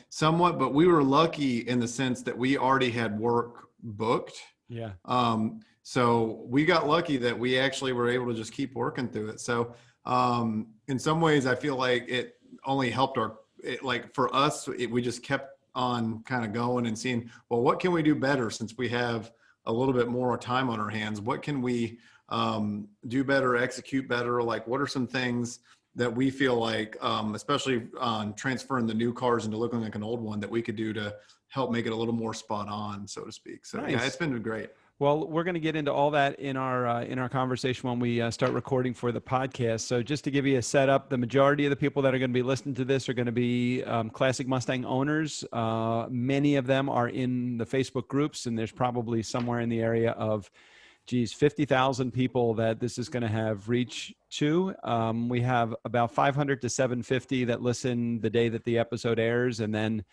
Somewhat, but we were lucky in the sense that we already had work booked. Yeah. So we got lucky that we actually were able to just keep working through it. So in some ways, I feel like it only helped for us, we just kept on kind of going and seeing, well, what can we do better since we have a little bit more time on our hands? What can we do better, execute better? Like, what are some things that we feel like, especially on transferring the new cars into looking like an old one, that we could do to help make it a little more spot on, so to speak. So Nice. Yeah, it's been great. Well, we're going to get into all that in our conversation when we start recording for the podcast. So just to give you a setup, the majority of the people that are going to be listening to this are going to be classic Mustang owners. Many of them are in the Facebook groups, and there's probably somewhere in the area of 50,000 people that this is going to have reach to. We have about 500 to 750 that listen the day that the episode airs, and then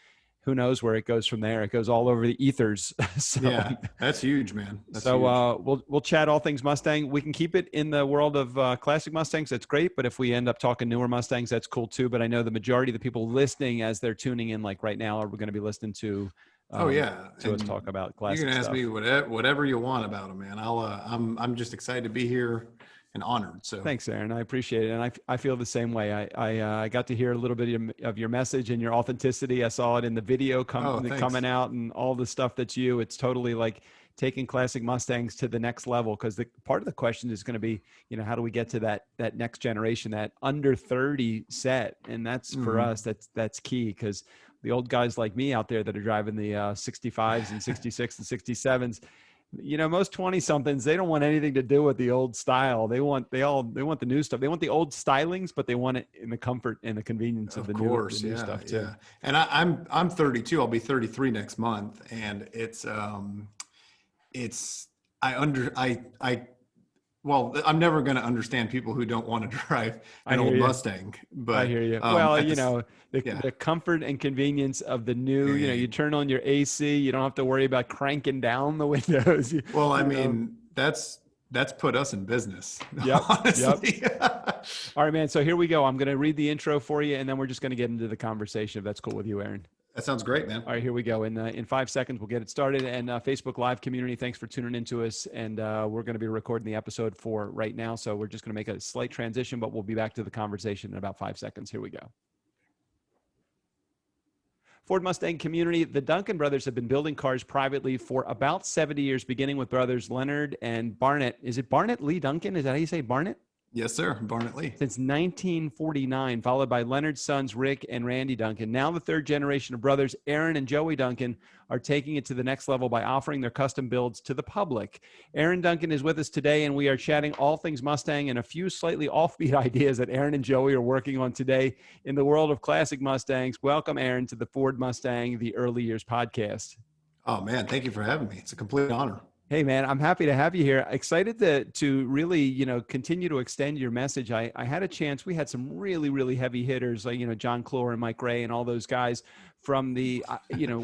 who knows where it goes from there. It goes all over the ethers. So, yeah, that's huge, man. That's so huge. we'll chat all things Mustang. We can keep it in the world of classic Mustangs. That's great. But if we end up talking newer Mustangs, that's cool too. But I know the majority of the people listening as they're tuning in, like right now, are going to be listening to to us talk about classic stuff. You can ask stuff. me whatever you want about them, man. I'm just excited to be here and honored. So thanks, Aaron. I appreciate it. And I feel the same way. I got to hear a little bit of your message and your authenticity. I saw it in the video coming out and all the stuff that's you. It's totally like taking classic Mustangs to the next level. Cause the part of the question is going to be, how do we get to that next generation, that under 30 set? And that's for us, that's key. Cause the old guys like me out there that are driving the 65s and 66 and 67s, most 20 somethings, they don't want anything to do with the old style. They want the new stuff. They want the old stylings, but they want it in the comfort and the convenience of the new stuff too. Yeah. And I'm 32. I'll be 33 next month. And I'm never going to understand people who don't want to drive an old Mustang, but I hear you. The comfort and convenience of the new, you turn on your AC, you don't have to worry about cranking down the windows. Well, I mean, that's put us in business. Yep. Honestly. Yep. All right, man. So here we go. I'm going to read the intro for you, and then we're just going to get into the conversation, if that's cool with you, Aaron. That sounds great, man. All right, here we go. In 5 seconds, we'll get it started. And Facebook Live community, thanks for tuning into us. And we're going to be recording the episode for right now. So we're just going to make a slight transition, but we'll be back to the conversation in about 5 seconds. Here we go. Ford Mustang community, the Duncan brothers have been building cars privately for about 70 years, beginning with brothers Leonard and Barnett. Is it Barnett Lee Duncan? Is that how you say Barnett? Yes, sir. Barnett Lee. Since 1949, followed by Leonard's sons, Rick and Randy Duncan. Now the third generation of brothers, Aaron and Joey Duncan, are taking it to the next level by offering their custom builds to the public. Aaron Duncan is with us today, and we are chatting all things Mustang and a few slightly offbeat ideas that Aaron and Joey are working on today in the world of classic Mustangs. Welcome, Aaron, to the Ford Mustang, the Early Years podcast. Oh, man. Thank you for having me. It's a complete honor. Hey, man, I'm happy to have you here. Excited to really, continue to extend your message. I had a chance. We had some really, really heavy hitters like, John Clore and Mike Ray and all those guys from the,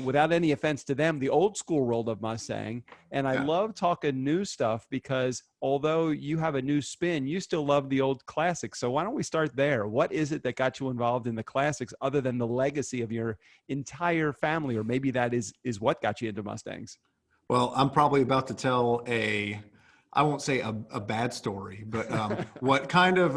without any offense to them, the old school world of Mustang. And I love talking new stuff because although you have a new spin, you still love the old classics. So why don't we start there? What is it that got you involved in the classics other than the legacy of your entire family? Or maybe that is what got you into Mustangs? Well, I'm probably about to tell I won't say a bad story, but what kind of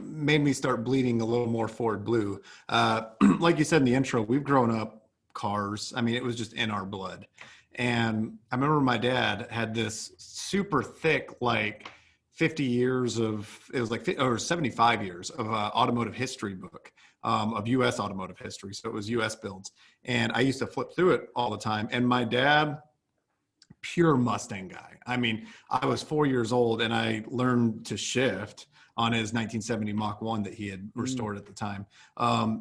made me start bleeding a little more Ford blue. Like you said in the intro, we've grown up cars. I mean, it was just in our blood. And I remember my dad had this super thick, like 50 years of, it was like, or 75 years of automotive history book of U.S. automotive history. So it was U.S. builds. And I used to flip through it all the time. And my dad, pure Mustang guy. I mean, I was 4 years old and I learned to shift on his 1970 Mach 1 that he had restored at the time.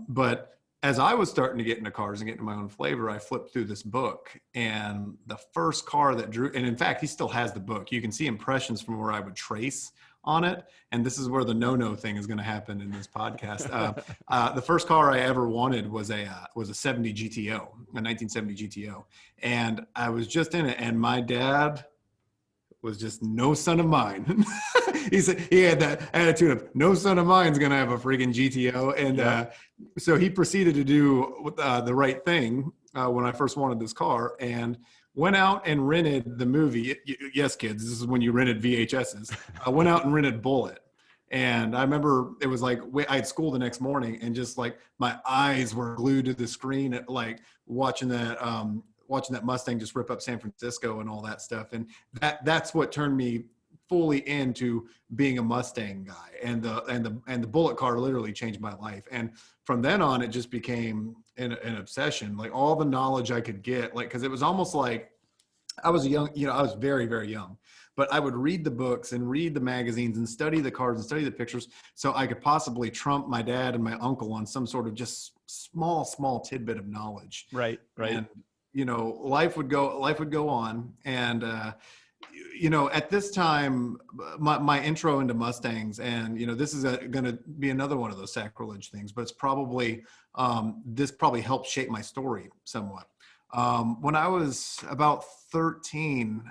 But as I was starting to get into cars and get into my own flavor, I flipped through this book, and the first car that drew, and in fact, he still has the book. You can see impressions from where I would trace on it. And this is where the no-no thing is going to happen in this podcast. The first car I ever wanted was a 70 GTO, a 1970 GTO. And I was just in it. And my dad was just no son of mine. He said he had that attitude of no son of mine's going to have a friggin' GTO. And so he proceeded to do the right thing when I first wanted this car, and went out and rented the movie. Yes, kids, this is when you rented VHSs. I went out and rented Bullet. And I remember it was like I had school the next morning, and just like my eyes were glued to the screen at like watching that Mustang just rip up San Francisco and all that stuff. And that's what turned me fully into being a Mustang guy. And the Bullet car literally changed my life. And from then on, it just became an obsession. Like all the knowledge I could get, like, because it was almost like I was young, I was very, very young. But I would read the books and read the magazines and study the cars and study the pictures so I could possibly trump my dad and my uncle on some sort of just small tidbit of knowledge. Right. And, life would go on. And, at this time, my intro into Mustangs, and, this is going to be another one of those sacrilege things, but it's probably, this probably helped shape my story somewhat. When I was about 13,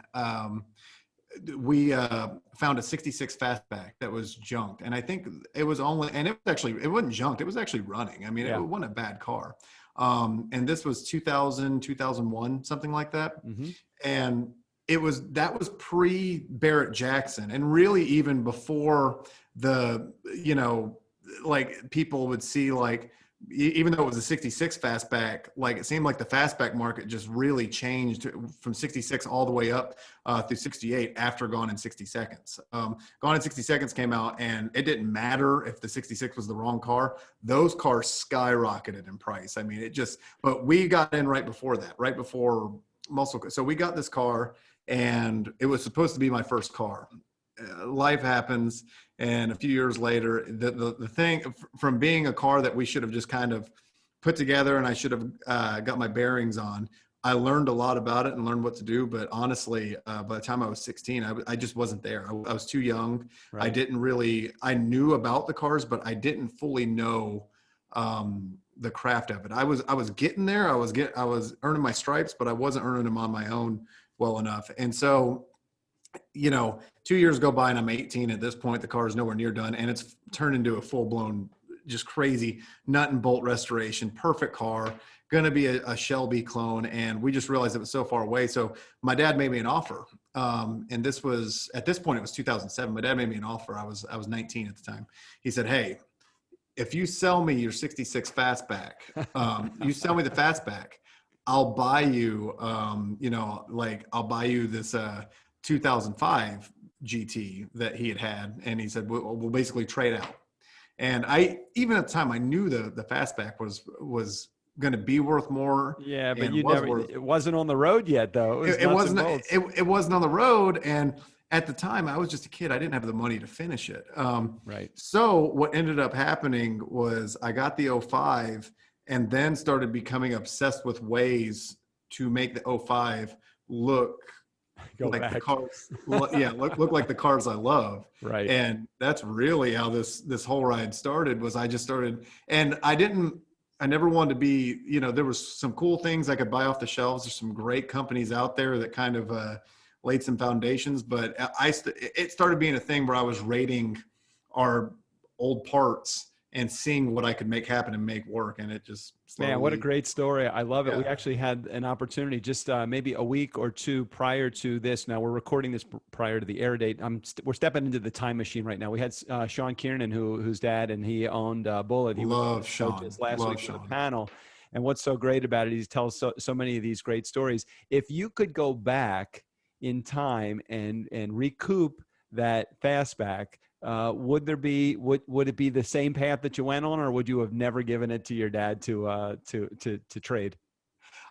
we found a 66 fastback that was junked. And I think it was only, and it wasn't junked. It was actually running. I mean, It wasn't a bad car. And this was 2000, 2001, something like that. Mm-hmm. And that was pre Barrett Jackson. And really even before the, like people would see, like, even though it was a 66 fastback, like it seemed like the fastback market just really changed from 66 all the way up through 68 after Gone in 60 Seconds. Gone in 60 Seconds came out, and it didn't matter if the 66 was the wrong car. Those cars skyrocketed in price. I mean, but we got in right before muscle. So we got this car, and it was supposed to be my first car. Life happens, and a few years later, the thing from being a car that we should have just kind of put together and I should have got my bearings on, I learned a lot about it and learned what to do. But honestly, by the time I was 16, I just wasn't there. I was too young. Right. I knew about the cars, but I didn't fully know the craft of it. I was getting there. I was earning my stripes, but I wasn't earning them on my own well enough. And so, 2 years go by and I'm 18 at this point. The car is nowhere near done, and it's turned into a full-blown, just crazy nut and bolt restoration. Perfect car, going to be a Shelby clone, and we just realized it was so far away. So my dad made me an offer, and at this point it was 2007. My dad made me an offer. I was 19 at the time. He said, "Hey, if you sell me your 66 fastback, you sell me the fastback, I'll buy you, I'll buy you this 2005 GT that he had." And he said, we'll basically trade out. And even at the time, I knew the fastback was going to be worth more. Yeah, but it wasn't on the road yet, though. It wasn't on the road. And at the time, I was just a kid. I didn't have the money to finish it. Right. So what ended up happening was I got the 05 and then started becoming obsessed with ways to make the 05 look like the cars. Look like the cars I love. Right. And that's really how this whole ride started. Was I just started, and I never wanted to be, there was some cool things I could buy off the shelves. There's some great companies out there that kind of laid some foundations, but it started being a thing where I was rating our old parts and seeing what I could make happen and make work. And it just slowly... Man, what a great story. I love it. Yeah. We actually had an opportunity just maybe a week or two prior to this. Now we're recording this prior to the air date. We're stepping into the time machine right now. We had Sean Kiernan, whose dad, and he owned Bullet. He love Sean. Last week on the panel. And what's so great about it, he tells so many of these great stories. If you could go back in time and recoup that fastback, would it be the same path that you went on, or would you have never given it to your dad to trade?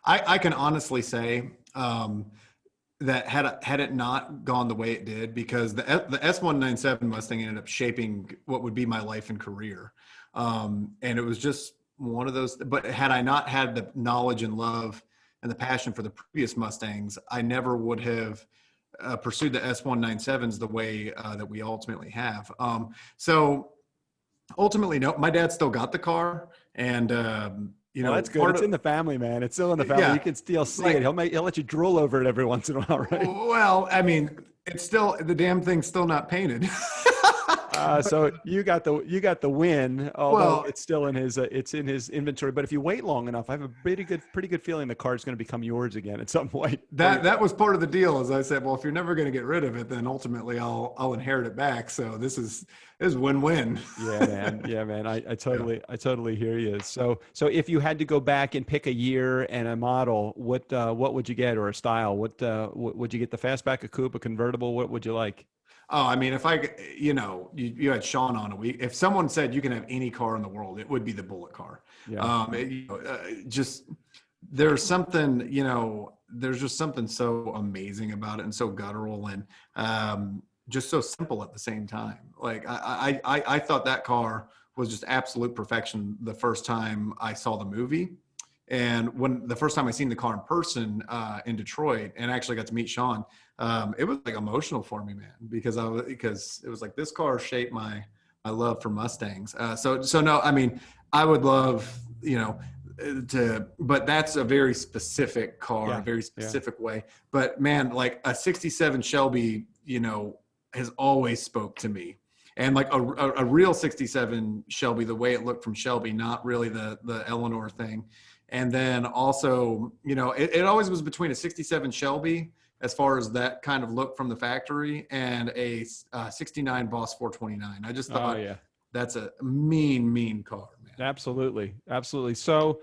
I can honestly say that had it not gone the way it did, because the S197 Mustang ended up shaping what would be my life and career, and it was just one of those. But had I not had the knowledge and love and the passion for the previous Mustangs, I never would have pursued the S197s the way that we ultimately have. So ultimately, no, my dad still got the car, and that's good. It's in the family, man. It's still in the family. Yeah, you can still see it. He'll let you drool over it every once in a while, right? Well, I mean, It's still, the damn thing's still not painted. So you got the win, although Well, it's still in his inventory. But if you wait long enough, I have a pretty good feeling the car's going to become yours again at some point. that was part of the deal. As I said, well, if you're never going to get rid of it, then ultimately I'll inherit it back. So this is win-win. Yeah, man. Yeah, man. I totally hear you. So if you had to go back and pick a year and a model, what would you get, or a style? What would you get? The fastback, a coupe, a convertible? What would you like? Oh, I mean, if you had Sean on a week, if someone said you can have any car in the world, it would be the Bullet car. Yeah. Just there's just something so amazing about it, and so guttural, and just so simple at the same time. Like I thought that car was just absolute perfection the first time I saw the movie. And when the first time I seen the car in person in Detroit, and actually got to meet Sean, it was like emotional for me, man, because it was like this car shaped my love for Mustangs. So no, I mean, I would love, but that's a very specific car, Yeah. a very specific way. But man, like a '67 Shelby, has always spoke to me. And like a real '67 Shelby, the way it looked from Shelby, not really the Eleanor thing. And then also, it always was between a '67 Shelby, as far as that kind of look from the factory, and a '69 Boss 429. I just thought, that's a mean car, man. Absolutely. Absolutely. So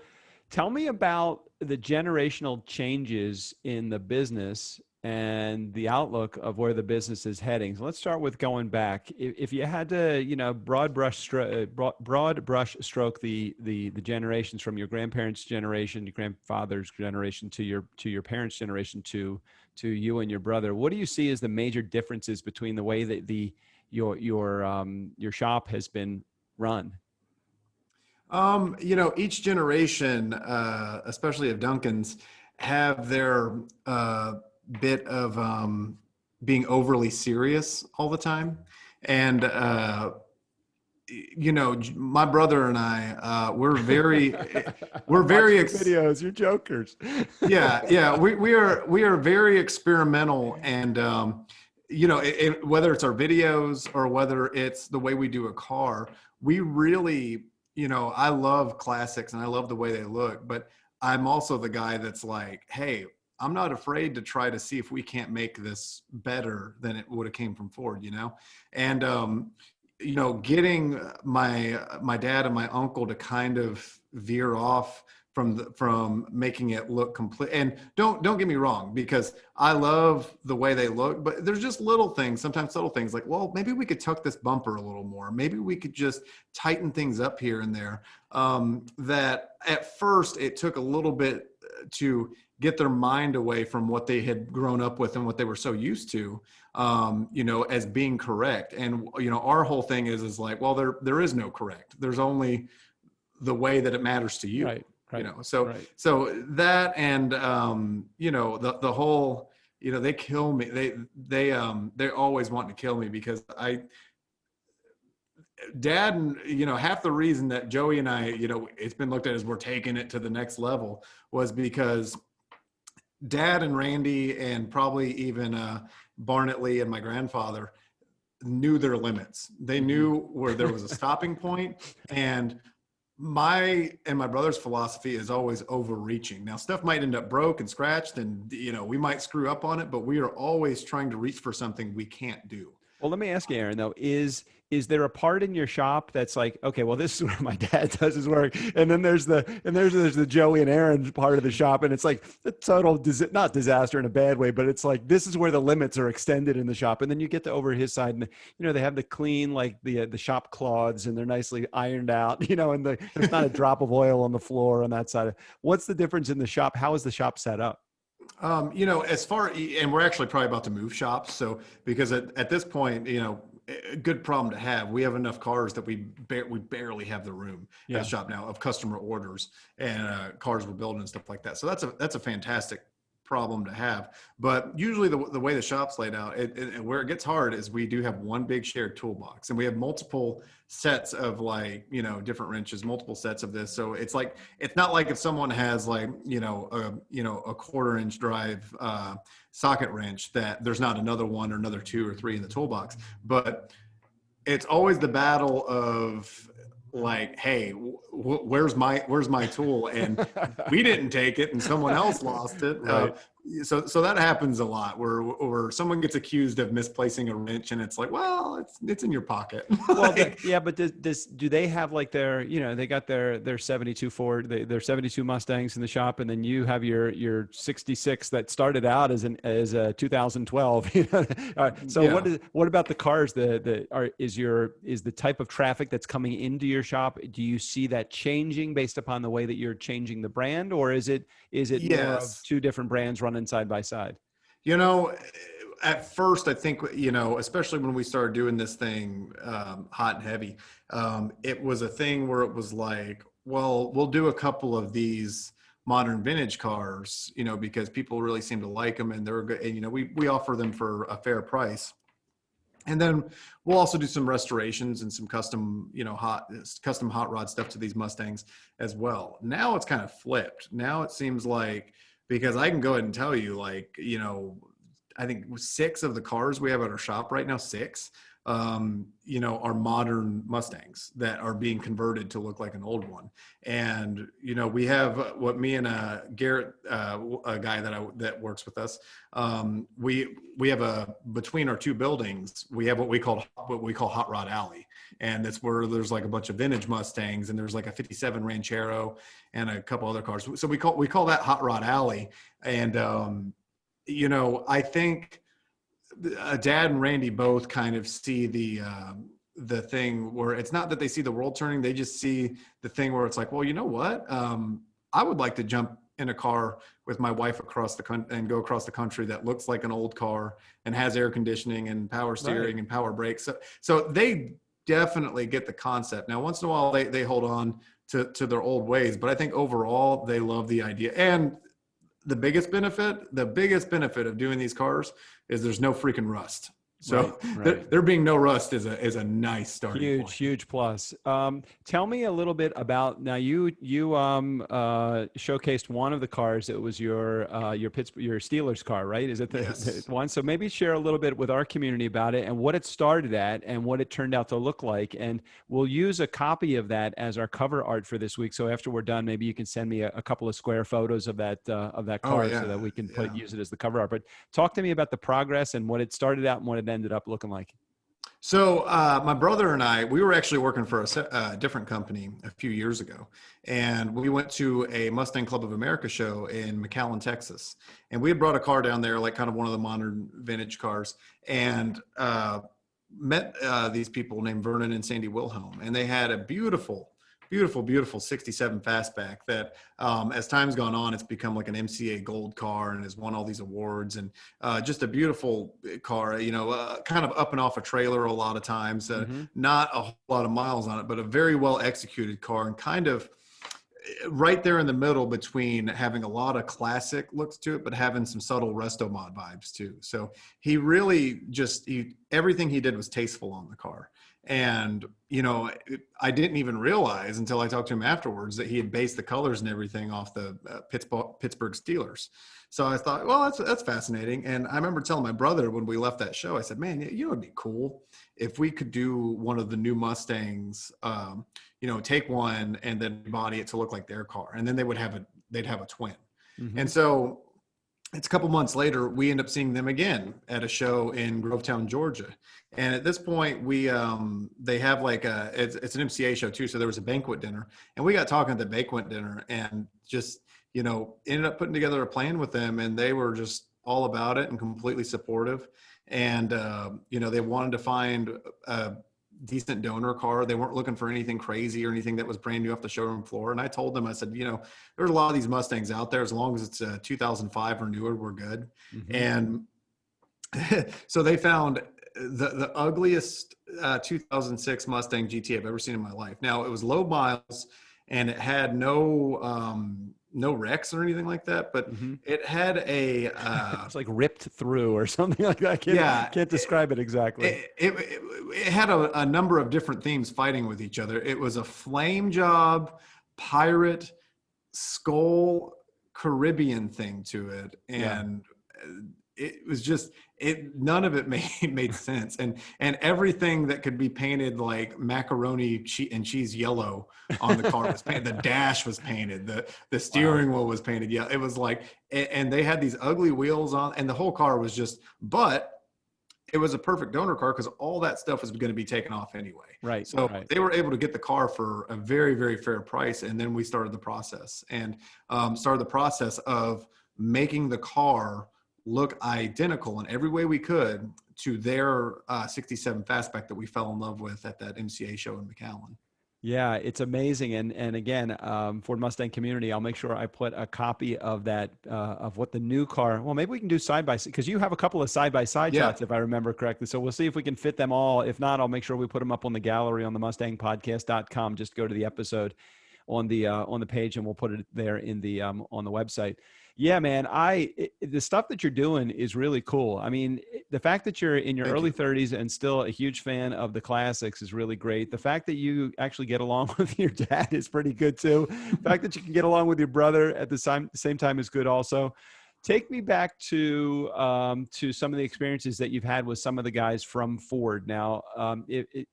tell me about the generational changes in the business and the outlook of where the business is heading. So let's start with going back. If you had to, broad brush stroke the generations from your grandparents' generation, your grandfather's generation, to your parents' generation, to you and your brother, what do you see as the major differences between the way that your shop has been run? Each generation, especially of Duncan's, have their bit of being overly serious all the time. And, my brother and I, we're very videos. You're jokers. Yeah. We are very experimental, and, whether it's our videos or whether it's the way we do a car, we really, I love classics and I love the way they look, but I'm also the guy that's like, hey, I'm not afraid to try to see if we can't make this better than it would have came from Ford, and, getting my dad and my uncle to kind of veer off from making it look complete. And don't get me wrong, because I love the way they look, but there's just sometimes little things like, well, maybe we could tuck this bumper a little more. Maybe we could just tighten things up here and there. That at first it took a little bit to get their mind away from what they had grown up with and what they were so used to, as being correct. And, our whole thing is like, well, there is no correct. There's only the way that it matters to you. Right. So that, and, the whole, they kill me. They always want to kill me because Dad, and half the reason that Joey and I, it's been looked at as we're taking it to the next level, was because Dad and Randy, and probably even Barnett Lee and my grandfather, knew their limits. They knew where there was a stopping point, and my brother's philosophy is always overreaching. Now, stuff might end up broke and scratched, and we might screw up on it, but we are always trying to reach for something we can't do. Well, let me ask you, Aaron, though, is there a part in your shop that's like, okay, well, this is where my dad does his work, and then there's the Joey and Aaron part of the shop, and it's like a total not disaster in a bad way, but it's like this is where the limits are extended in the shop, and then you get to over his side, and they have the clean, like the shop cloths, and they're nicely ironed out, and there's not a drop of oil on the floor on that side. What's the difference in the shop? How is the shop set up? As far, and we're actually probably about to move shops. So, because at this point, a good problem to have. We have enough cars that we barely have the room at the shop now of customer orders and cars we're building and stuff like that. So that's a fantastic problem to have. But usually the way the shop's laid out, where it gets hard is we do have one big shared toolbox, and we have multiple sets of like, different wrenches, multiple sets of this. So it's like, it's not like if someone has like, a 1/4-inch drive socket wrench, that there's not another one or another 2 or 3 in the toolbox. But it's always the battle of like, hey, where's my tool? And we didn't take it and someone else lost it. Right. So that happens a lot where someone gets accused of misplacing a wrench, and it's like, well, it's in your pocket. Well, yeah, but do they have like their, they got their 72 Ford, their 72 Mustangs in the shop, and then you have your 66 that started out as a 2012. So yeah. What about the cars is the type of traffic that's coming into your shop? Do you see that changing based upon the way that you're changing the brand, or is it yes. more of two different brands running side by side? At first, I think, especially when we started doing this thing hot and heavy, it was a thing where it was like, well, we'll do a couple of these modern vintage cars, because people really seem to like them, and they're good, and we offer them for a fair price. And then we'll also do some restorations and some custom hot rod stuff to these Mustangs as well. Now it's kind of flipped. Now it seems like, because I can go ahead and tell you, like, I think 6 of the cars we have at our shop right now, 6, are modern Mustangs that are being converted to look like an old one. And, we have what me and Garrett, a guy that works with us, we have between our 2 buildings, we have what we call Hot Rod Alley. And that's where there's like a bunch of vintage Mustangs, and there's like a 57 Ranchero and a couple other cars. So we call that Hot Rod Alley. And, I think Dad and Randy both kind of see the thing where it's not that they see the world turning. They just see the thing where it's like, well, you know what? I would like to jump in a car with my wife and go across the country that looks like an old car and has air conditioning and power steering and power brakes. So they definitely get the concept. Now, once in a while they hold on to their old ways, but I think overall they love the idea. And the biggest benefit of doing these cars is there's no freaking rust. So there being no rust is a nice starting point. Huge plus. Tell me a little bit about, now you showcased one of the cars. It was your Steelers car, right? Is it the one? So maybe share a little bit with our community about it and what it started at and what it turned out to look like. And we'll use a copy of that as our cover art for this week. So after we're done, maybe you can send me a couple of square photos of that car so that we can use it as the cover art. But talk to me about the progress and what it started out and what it ended up looking like. So my brother and I, we were actually working for a different company a few years ago, and we went to a Mustang Club of America show in McAllen, Texas, and we had brought a car down there, like kind of one of the modern vintage cars, and met these people named Vernon and Sandy Wilhelm, and they had a beautiful 67 fastback that as time's gone on, it's become like an MCA gold car and has won all these awards, and just a beautiful car, kind of up and off a trailer a lot of times, not a whole lot of miles on it, but a very well executed car, and kind of right there in the middle between having a lot of classic looks to it, but having some subtle resto mod vibes too. So he really everything he did was tasteful on the car. And, I didn't even realize until I talked to him afterwards that he had based the colors and everything off the Pittsburgh Steelers. So I thought, well, that's fascinating. And I remember telling my brother when we left that show, I said, man, it'd be cool if we could do one of the new Mustangs, take one and then body it to look like their car. And then they'd have a twin. Mm-hmm. And so it's a couple months later, we end up seeing them again at a show in Grovetown, Georgia. And at this point, they have it's an MCA show too. So there was a banquet dinner, and we got talking at the banquet dinner, and just, ended up putting together a plan with them, and they were just all about it and completely supportive. And, they wanted to find a decent donor car. They weren't looking for anything crazy or anything that was brand new off the showroom floor. And I told them, I said, there's a lot of these Mustangs out there. As long as it's 2005 or newer, we're good. Mm-hmm. And so they found the ugliest 2006 Mustang GT I've ever seen in my life. Now, it was low miles, and it had no no wrecks or anything like that, but Mm-hmm. it had a It's like ripped through or something like that. I can't describe it exactly. it had a number of different themes fighting with each other. It was a flame job, pirate, skull, Caribbean thing to it, Yeah. and it was just none of it made sense, and everything that could be painted like macaroni and cheese yellow on the car was painted. The dash was painted, the steering wheel was painted. Yeah, it was like, and they had these ugly wheels on, and the whole car was just, but it was a perfect donor car because all that stuff was going to be taken off anyway. Right. So Right. they were able to get the car for a very, very fair price. And then we started the process of making the car look identical in every way we could to their 67 Fastback that we fell in love with at that MCA show in McAllen. Yeah, it's amazing. And again, Ford Mustang community, I'll make sure I put a copy of that, of what the new car, well, maybe we can do side by side, because you have a couple of side-by-side shots, if I remember correctly. So we'll see if we can fit them all. If not, I'll make sure we put them up on the gallery on the mustangpodcast.com. Just go to the episode on the page, and we'll put it there in the on the website. Yeah, man, the stuff that you're doing is really cool. I mean, the fact that you're in your early 30s and still a huge fan of the classics is really great. The fact that you actually get along with your dad is pretty good too. The fact that you can get along with your brother at the same time is good also. Take me back to some of the experiences that you've had with some of the guys from Ford. Now,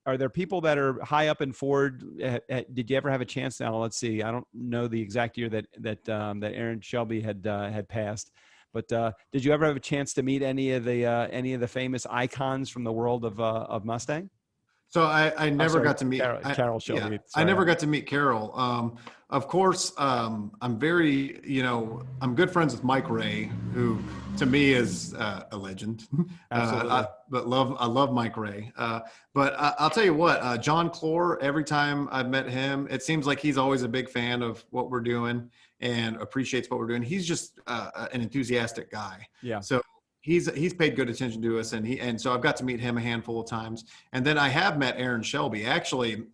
are there people that are high up in Ford? Did you ever have a chance? Now, let's see. I don't know the exact year that Aaron Shelby had passed, but did you ever have a chance to meet any of the famous icons from the world of Mustang? So I never got to meet Carol Shelby. Yeah, I never got to meet Carol. Of course, I'm very, I'm good friends with Mike Ray, who to me is a legend. Absolutely. I love Mike Ray. But I'll tell you what, John Clore, every time I've met him, it seems like he's always a big fan of what we're doing and appreciates what we're doing. He's just an enthusiastic guy. Yeah. So he's paid good attention to us, and so I've got to meet him a handful of times. And then I have met Aaron Shelby. Actually,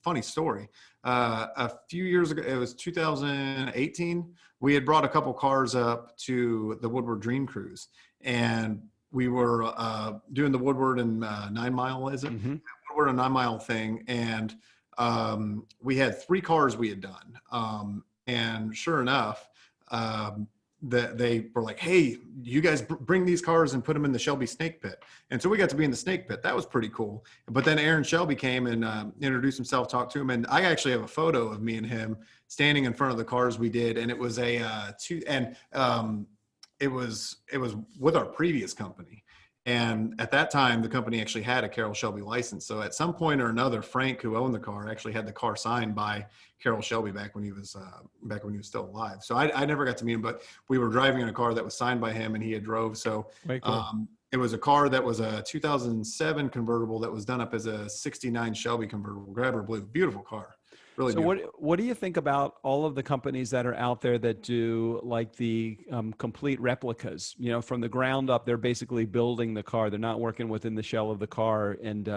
funny story. A few years ago, it was 2018. We had brought a couple cars up to the Woodward Dream Cruise, and we were doing the Woodward and 9 Mile, is it? Mm-hmm. Woodward and 9 Mile thing, and we had 3 cars we had done, and sure enough. That they were like, hey, you guys bring these cars and put them in the Shelby snake pit. And so we got to be in the snake pit. That was pretty cool. But then Aaron Shelby came and introduced himself, talked to him. And I actually have a photo of me and him standing in front of the cars we did. And it was it was with our previous company. And at that time, the company actually had a Carroll Shelby license. So at some point or another, Frank, who owned the car, actually had the car signed by Carroll Shelby back when he was still alive. So I never got to meet him, but we were driving in a car that was signed by him, and he had drove. So it was a car that was a 2007 convertible that was done up as a '69 Shelby convertible, grabber blue, beautiful car. Really. So what do you think about all of the companies that are out there that do like the complete replicas? From the ground up, they're basically building the car. They're not working within the shell of the car and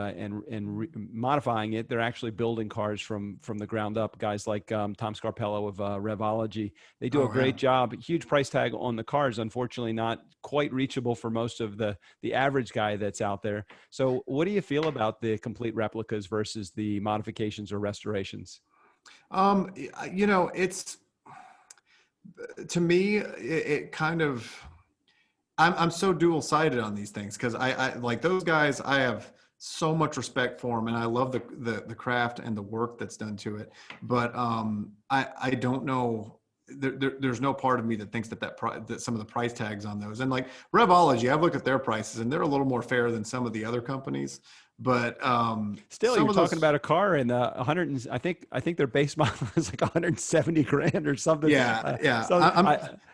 modifying it. They're actually building cars from the ground up. Guys like Tom Scarpello of Revology, they do a great job. Huge price tag on the cars, unfortunately, not quite reachable for most of the average guy that's out there. So, what do you feel about the complete replicas versus the modifications or restorations? It's, to me, it kind of, I'm so dual-sided on these things, because I like those guys. I have so much respect for them, and I love the craft and the work that's done to it. But I don't know. There's no part of me that thinks that some of the price tags on those, and like Revology, I've looked at their prices, and they're a little more fair than some of the other companies. But still, you're talking about a car in 100, and I think their base model is like 170 grand or something. Yeah,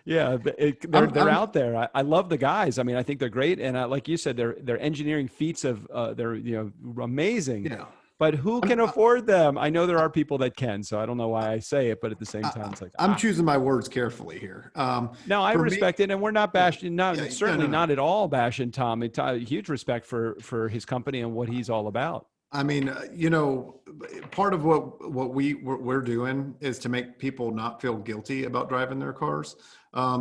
They're out there. I love the guys. I mean, I think they're great, and like you said, they're engineering feats of they're amazing. Yeah. But who can afford them? I know there are people that can, so I don't know why I say it, but at the same time, it's like I'm choosing my words carefully here. No, I respect it, and we're not bashing. Not at all bashing Tom. Huge respect for his company and what he's all about. I mean, part of what we're doing is to make people not feel guilty about driving their cars,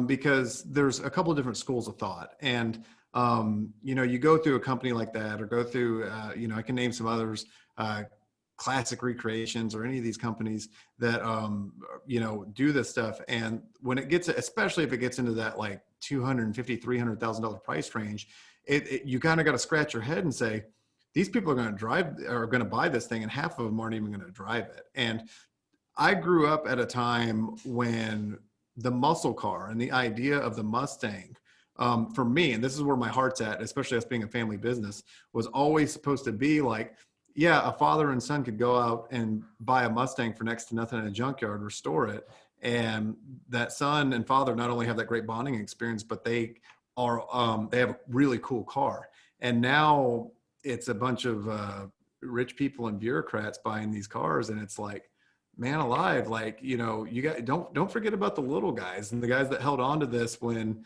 because there's a couple of different schools of thought. And you go through a company like that, or go through, I can name some others, Classic Recreations, or any of these companies that, do this stuff. And when it gets, especially if it gets into that like $250,000, $300,000 price range, you kind of got to scratch your head and say, these people are going to buy this thing, and half of them aren't even going to drive it. And I grew up at a time when the muscle car and the idea of the Mustang, for me, and this is where my heart's at, especially us being a family business, was always supposed to be like, yeah, a father and son could go out and buy a Mustang for next to nothing in a junkyard, restore it. And that son and father not only have that great bonding experience, but they have a really cool car. And now it's a bunch of rich people and bureaucrats buying these cars, and it's like, man alive, like, you got, don't forget about the little guys and the guys that held on to this when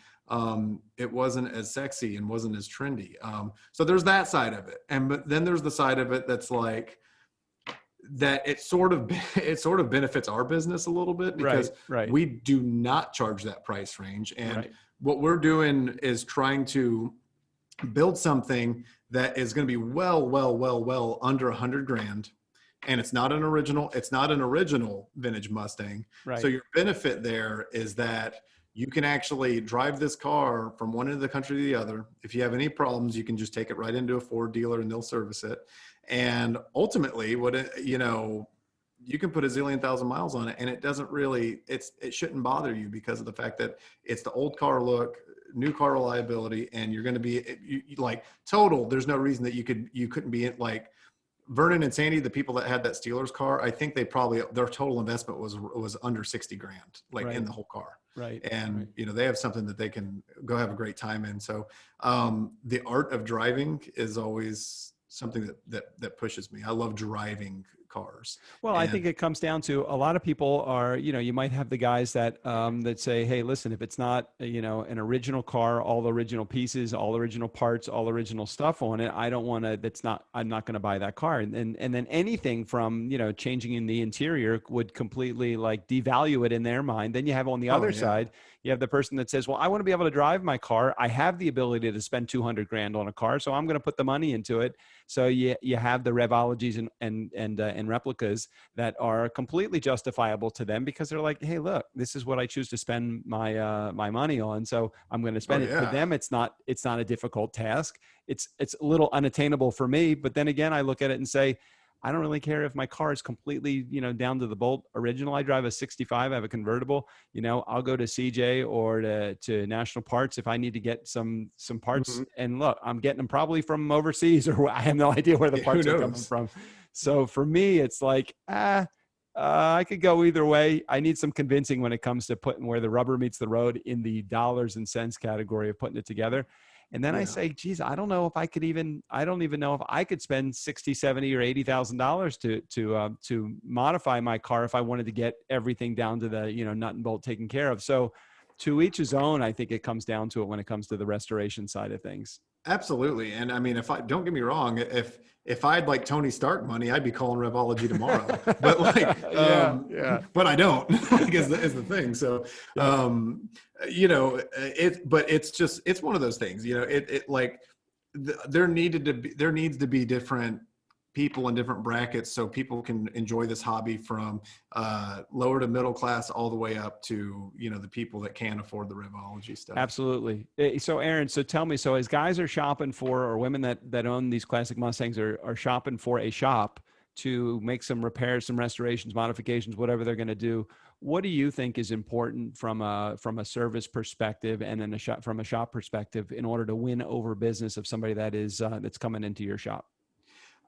it wasn't as sexy and wasn't as trendy. So there's that side of it, but then there's the side of it that's like that it sort of benefits our business a little bit, because we do not charge that price range. And what we're doing is trying to build something that is going to be well under $100,000. And it's not an original vintage Mustang. Right. So your benefit there is that you can actually drive this car from one end of the country to the other. If you have any problems, you can just take it right into a Ford dealer and they'll service it. And ultimately, you can put a zillion thousand miles on it, and it doesn't really, it shouldn't bother you, because of the fact that it's the old car look, new car reliability, and you're going to be like total. There's no reason that you couldn't be in, like Vernon and Sandy, the people that had that Steelers car. I think their total investment was under $60,000, like in the whole car. Right. And they have something that they can go have a great time in. So the art of driving is always something that pushes me. I love driving cars. Well, I think it comes down to, a lot of people are, you might have the guys that that say, hey, listen, if it's not an original car, all original pieces, all original parts, all original stuff on it, I don't want to, I'm not going to buy that car. And then anything from changing in the interior would completely like devalue it in their mind. Then you have on the other side, you have the person that says, well, I want to be able to drive my car. I have the ability to spend $200,000 on a car, so I'm going to put the money into it. So you have the Revologies and replicas that are completely justifiable to them, because they're like, hey, look, this is what I choose to spend my my money on, so I'm going to spend it. For them, it's not a difficult task. It's a little unattainable for me, but then again, I look at it and say, I don't really care if my car is completely, down to the bolt original. I drive a 65, I have a convertible, I'll go to CJ or to National Parts if I need to get some parts. Mm-hmm. And look, I'm getting them probably from overseas, or I have no idea where the parts are coming from. So for me, it's like, I could go either way. I need some convincing when it comes to putting where the rubber meets the road in the dollars and cents category of putting it together. And then I say, geez, I don't know if I don't even know if I could spend $60,000, $70,000 or $80,000 to modify my car if I wanted to get everything down to the, nut and bolt taken care of. So to each his own, I think it comes down to it when it comes to the restoration side of things. Absolutely. And I mean, don't get me wrong, if I had like Tony Stark money, I'd be calling Revology tomorrow, but like, but I don't, is the thing. So, but it's one of those things, there needs to be different people in different brackets, so people can enjoy this hobby from lower to middle class all the way up to the people that can't afford the Revology stuff. Absolutely. So Aaron, tell me, as guys are shopping for, or women that own these classic Mustangs are shopping for a shop to make some repairs, some restorations, modifications, whatever they're going to do, what do you think is important from a service perspective and then from a shop perspective in order to win over business of somebody that is that's coming into your shop?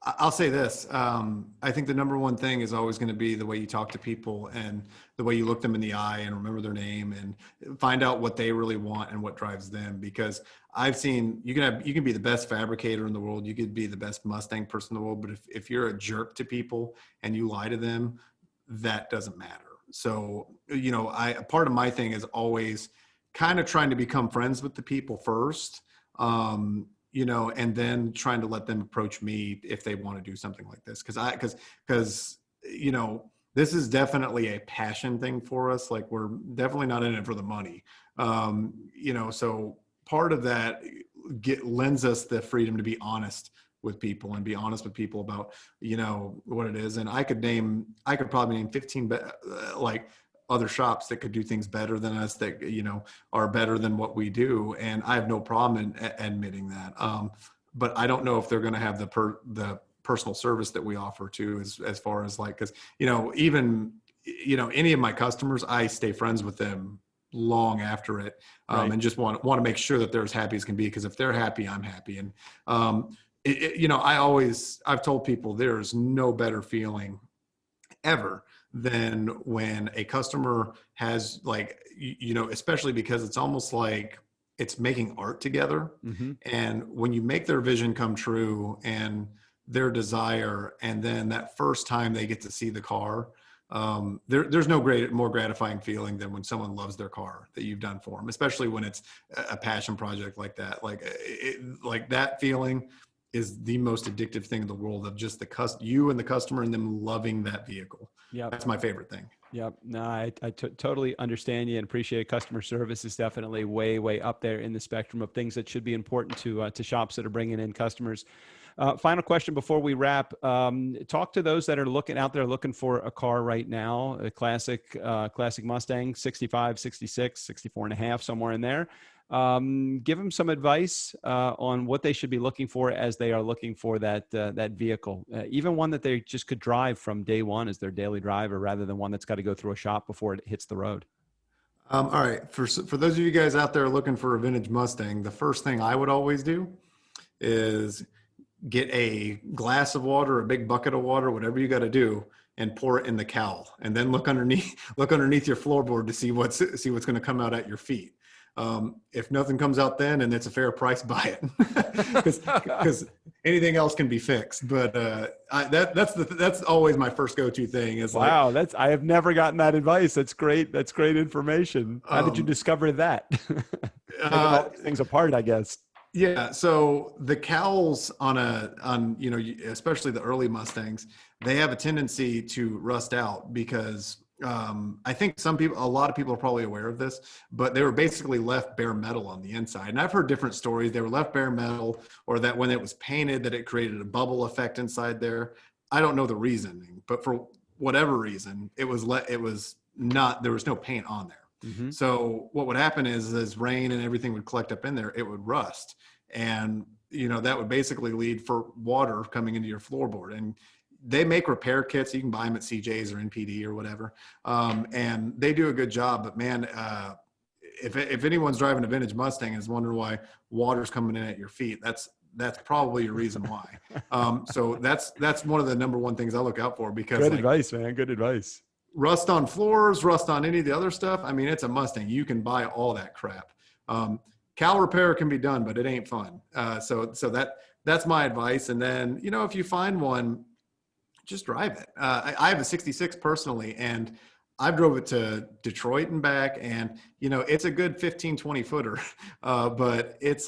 I'll say this. I think the number one thing is always going to be the way you talk to people and the way you look them in the eye and remember their name and find out what they really want and what drives them. Because I've seen, you can be the best fabricator in the world. You could be the best Mustang person in the world. But if you're a jerk to people and you lie to them, that doesn't matter. So, part of my thing is always kind of trying to become friends with the people first. and then trying to let them approach me if they want to do something like this. Because this is definitely a passion thing for us. Like, we're definitely not in it for the money. So part of that lends us the freedom to be honest with people and be honest with people about, what it is. And I could probably name 15, like, other shops that could do things better than us, that, are better than what we do. And I have no problem in admitting that. But I don't know if they're going to have the personal service that we offer too, as far as, like, cause, even, any of my customers, I stay friends with them long after it. Right. And just want to make sure that they're as happy as can be. Cause if they're happy, I'm happy. And, I've told people there's no better feeling ever than when a customer has, like, especially because it's almost like it's making art together. Mm-hmm. And when you make their vision come true and their desire, and then that first time they get to see the car, there's no more gratifying feeling than when someone loves their car that you've done for them, especially when it's a passion project like that. Like that feeling is the most addictive thing in the world, of just you and the customer and them loving that vehicle. Yeah, that's my favorite thing. Yep. No, I totally understand you and appreciate it. Customer service is definitely way, way up there in the spectrum of things that should be important to shops that are bringing in customers. Final question before we wrap. Talk to those that are looking for a car right now, a classic Mustang, 65, 66, 64 and a half, somewhere in there. Give them some advice on what they should be looking for as they are looking for that vehicle, even one that they just could drive from day one as their daily driver, rather than one that's got to go through a shop before it hits the road. All right. For those of you guys out there looking for a vintage Mustang, the first thing I would always do is get a glass of water, a big bucket of water, whatever you got to do, and pour it in the cowl, and then look underneath your floorboard to see what's going to come out at your feet. If nothing comes out then, and it's a fair price, buy it, because anything else can be fixed. But that's always my first go-to thing. Is wow, I have never gotten that advice. That's great. That's great information. How did you discover that? All these things apart, I guess. Yeah. So the cowls on especially the early Mustangs, they have a tendency to rust out because I think a lot of people are probably aware of this, but they were basically left bare metal on the inside. And I've heard different stories. They were left bare metal, or that when it was painted, that it created a bubble effect inside there. I don't know the reasoning, but for whatever reason, there was no paint on there. Mm-hmm. So what would happen is, as rain and everything would collect up in there, it would rust. And, that would basically lead for water coming into your floorboard. And they make repair kits. You can buy them at CJ's or NPD or whatever. And they do a good job, but man, if anyone's driving a vintage Mustang and is wondering why water's coming in at your feet, that's probably a reason why. So that's one of the number one things I look out for, because good advice, man. Good advice. Rust on floors, rust on any of the other stuff. I mean, it's a Mustang. You can buy all that crap. Cowl repair can be done, but it ain't fun. So that's my advice. And then, if you find one, just drive it. I have a 66 personally, and I've drove it to Detroit and back, and it's a good 15-20 footer, but it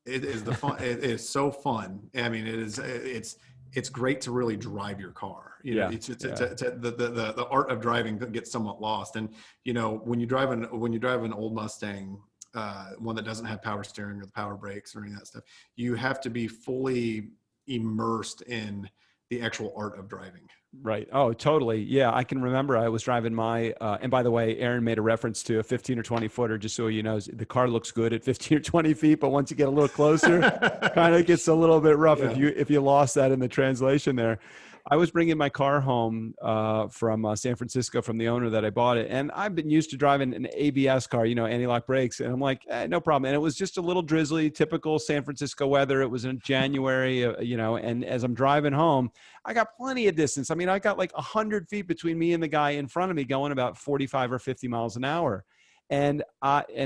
is so fun. I mean, it's great to really drive your car. The art of driving gets somewhat lost. And when you drive an old Mustang, one that doesn't have power steering or the power brakes or any of that stuff, you have to be fully immersed in the actual art of driving. Right. Oh, totally. Yeah. I can remember I was driving and by the way, Aaron made a reference to a 15 or 20 footer, just so you know, the car looks good at 15 or 20 feet, but once you get a little closer, kind of gets a little bit rough. Yeah. If you lost that in the translation there. I was bringing my car home from San Francisco from the owner that I bought it. And I've been used to driving an ABS car, anti-lock brakes. And I'm like, no problem. And it was just a little drizzly, typical San Francisco weather. It was in January, and as I'm driving home, I got plenty of distance. I mean, I got like 100 feet between me and the guy in front of me going about 45 or 50 miles an hour. And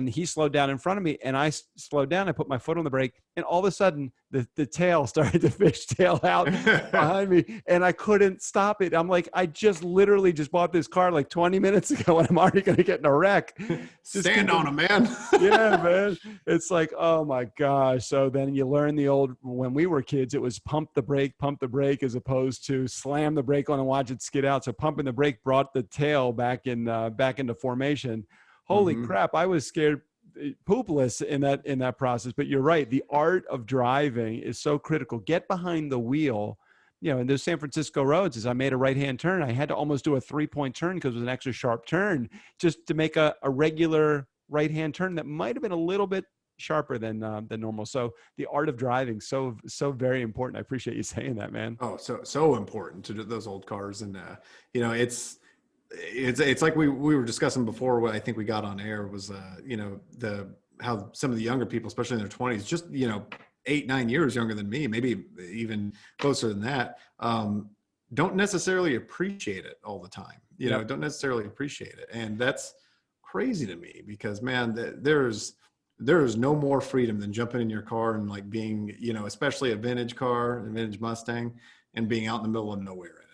he slowed down in front of me, and I slowed down. I put my foot on the brake, and all of a sudden the tail started to fishtail out behind me, and I couldn't stop it. I'm like, I just literally just bought this car like 20 minutes ago, and I'm already going to get in a wreck. Stand on him, man. Yeah, man. It's like, oh my gosh. So then you learn the old, when we were kids, it was pump the brake, as opposed to slam the brake on and watch it skid out. So pumping the brake brought the tail back into formation. Holy crap. I was scared poopless in that process, but you're right. The art of driving is so critical. Get behind the wheel. In those San Francisco roads, as I made a right-hand turn, I had to almost do a 3-point turn because it was an extra sharp turn just to make a regular right-hand turn that might've been a little bit sharper than normal. So the art of driving, so very important. I appreciate you saying that, man. Oh, so important to those old cars. And, it's like we were discussing before. What I think we got on air was, how some of the younger people, especially in their 20s, just, 8-9 years younger than me, maybe even closer than that, don't necessarily appreciate it all the time. Don't necessarily appreciate it. And that's crazy to me because, man, there's no more freedom than jumping in your car and like being, especially a vintage car, a vintage Mustang, and being out in the middle of nowhere in it.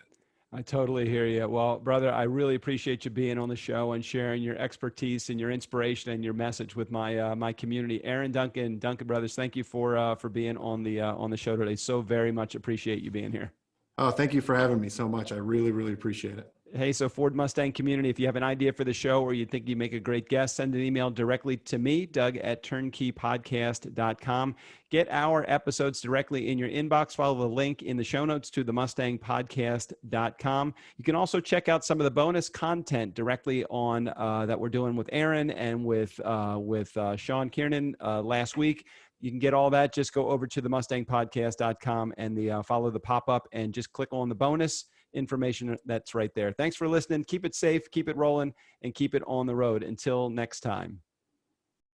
I totally hear you. Well, brother, I really appreciate you being on the show and sharing your expertise and your inspiration and your message with my community. Aaron Duncan, Duncan Brothers, thank you for being on the show today. So very much appreciate you being here. Oh, thank you for having me so much. I really, really appreciate it. Hey, so Ford Mustang community, if you have an idea for the show or you think you make a great guest, send an email directly to me, Doug@turnkeypodcast.com. Get our episodes directly in your inbox. Follow the link in the show notes to the MustangPodcast.com. You can also check out some of the bonus content directly on that we're doing with Aaron and with Sean Kiernan last week. You can get all that. Just go over to the MustangPodcast.com and follow the pop-up and just click on the bonus information that's right there. Thanks for listening. Keep it safe, keep it rolling, and keep it on the road. Until next time.